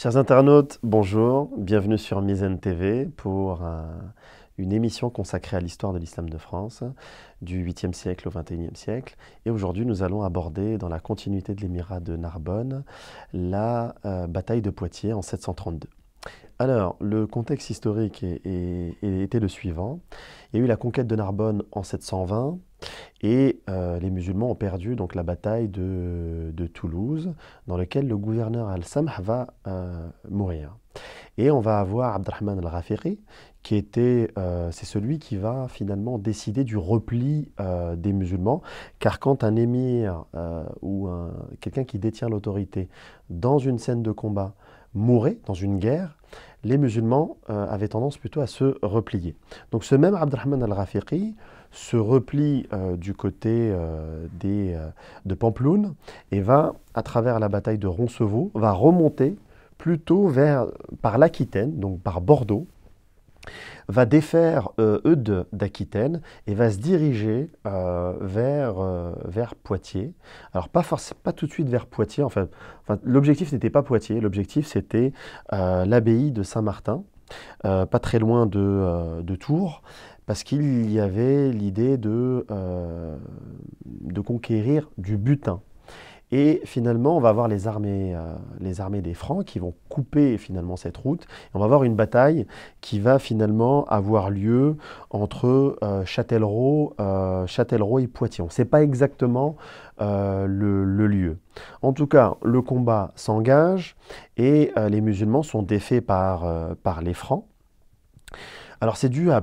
Chers internautes, bonjour, bienvenue sur Mizan TV pour une émission consacrée à l'histoire de l'islam de France du 8e siècle au 21e siècle. Et aujourd'hui, nous allons aborder, dans la continuité de l'émirat de Narbonne, la bataille de Poitiers en 732. Alors, le contexte historique était le suivant. Il y a eu la conquête de Narbonne en 720 et les musulmans ont perdu donc la bataille de Toulouse, dans laquelle le gouverneur Al-Samh va mourir. Et on va avoir Abderrahman Al-Ghafiri, c'est celui qui va finalement décider du repli des musulmans, car quand un émir ou quelqu'un qui détient l'autorité dans une scène de combat mourait dans une guerre, les musulmans avaient tendance plutôt à se replier. Donc ce même Abderrahman Al-Ghafiri se replie du côté de Pampelune et va, à travers la bataille de Roncevaux, va remonter plutôt par l'Aquitaine, donc par Bordeaux, va défaire Eudes d'Aquitaine et va se diriger vers Poitiers. Alors pas tout de suite vers Poitiers, l'objectif n'était pas Poitiers, l'objectif c'était l'abbaye de Saint-Martin, pas très loin de Tours, parce qu'il y avait l'idée de conquérir du butin. Et finalement, on va avoir les armées des Francs qui vont couper finalement cette route. Et on va avoir une bataille qui va finalement avoir lieu entre Châtellerault et Poitiers. On ne sait pas exactement le lieu. En tout cas, le combat s'engage et les musulmans sont défaits par les Francs. Alors c'est dû à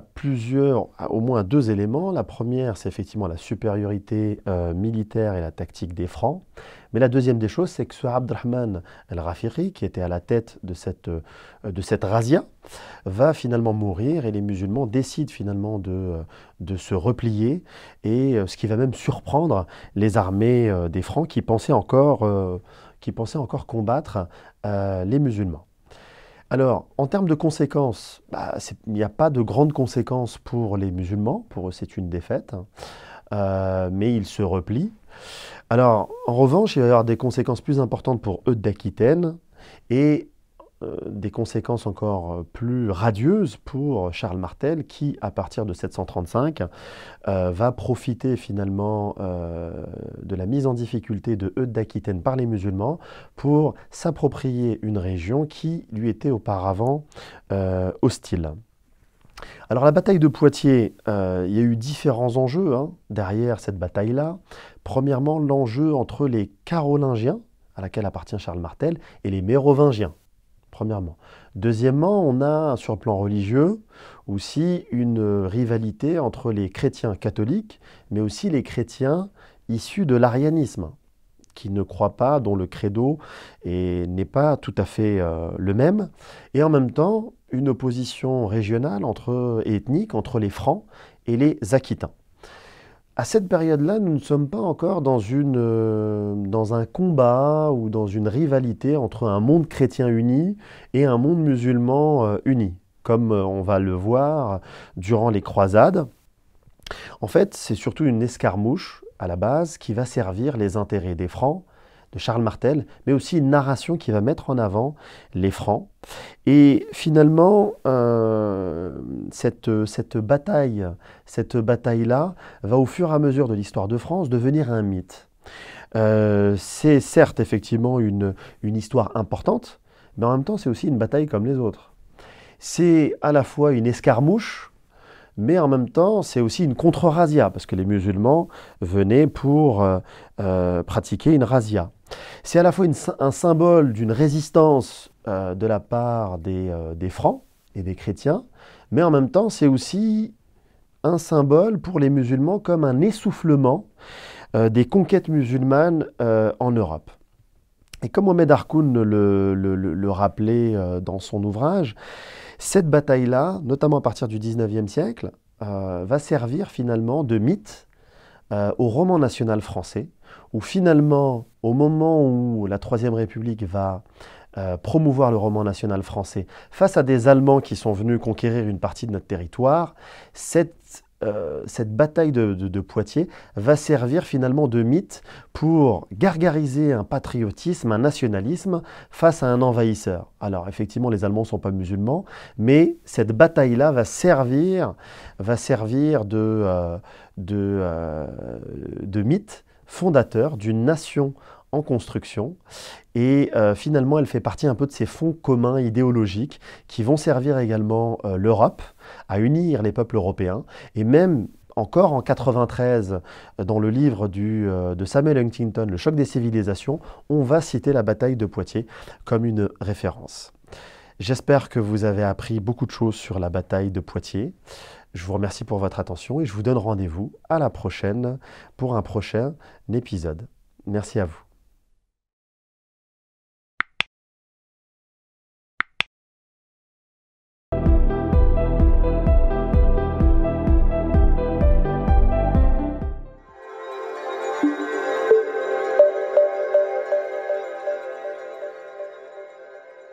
au moins à deux éléments. La première, c'est effectivement la supériorité militaire et la tactique des Francs. Mais la deuxième des choses, c'est que ce Abderrahman El-Ghafiri, qui était à la tête de cette razzia, va finalement mourir et les musulmans décident finalement de se replier, et ce qui va même surprendre les armées des Francs qui pensaient encore combattre les musulmans. Alors, en termes de conséquences, il n'y a pas de grandes conséquences pour les musulmans. Pour eux, c'est une défaite, mais ils se replient. Alors, en revanche, il va y avoir des conséquences plus importantes pour Eudes d'Aquitaine et des conséquences encore plus radieuses pour Charles Martel qui, à partir de 735, va profiter finalement de la mise en difficulté de Eudes d'Aquitaine par les musulmans pour s'approprier une région qui lui était auparavant hostile. Alors la bataille de Poitiers, il y a eu différents enjeux derrière cette bataille-là. Premièrement, l'enjeu entre les Carolingiens, à laquelle appartient Charles Martel, et les Mérovingiens. Premièrement. Deuxièmement, on a sur le plan religieux aussi une rivalité entre les chrétiens catholiques, mais aussi les chrétiens issus de l'arianisme, qui ne croient pas, dont le credo n'est pas tout à fait le même. Et en même temps, une opposition régionale et ethnique entre les Francs et les Aquitains. À cette période-là, nous ne sommes pas encore dans un combat ou dans une rivalité entre un monde chrétien uni et un monde musulman uni, comme on va le voir durant les croisades. En fait, c'est surtout une escarmouche à la base qui va servir les intérêts des Francs, de Charles Martel, mais aussi une narration qui va mettre en avant les Francs. Et finalement, cette bataille-là va au fur et à mesure de l'histoire de France devenir un mythe. C'est certes effectivement une histoire importante, mais en même temps c'est aussi une bataille comme les autres. C'est à la fois une escarmouche, mais en même temps, c'est aussi une contre-razzia, parce que les musulmans venaient pour pratiquer une razzia. C'est à la fois un symbole d'une résistance de la part des Francs et des chrétiens, mais en même temps, c'est aussi un symbole pour les musulmans comme un essoufflement des conquêtes musulmanes en Europe. Et comme Mohamed Harkoun le rappelait dans son ouvrage, cette bataille-là, notamment à partir du 19e siècle, va servir finalement de mythe au roman national français, où finalement, au moment où la Troisième République va promouvoir le roman national français face à des Allemands qui sont venus conquérir une partie de notre territoire, cette cette bataille de Poitiers va servir finalement de mythe pour gargariser un patriotisme, un nationalisme face à un envahisseur. Alors effectivement, les Allemands ne sont pas musulmans, mais cette bataille-là va servir de mythe fondateur d'une nation en construction. Et finalement, elle fait partie un peu de ces fonds communs idéologiques qui vont servir également l'Europe à unir les peuples européens. Et même encore en 93, dans le livre de Samuel Huntington, Le choc des civilisations, on va citer la bataille de Poitiers comme une référence. J'espère que vous avez appris beaucoup de choses sur la bataille de Poitiers. Je vous remercie pour votre attention et je vous donne rendez-vous à la prochaine pour un prochain épisode. Merci à vous.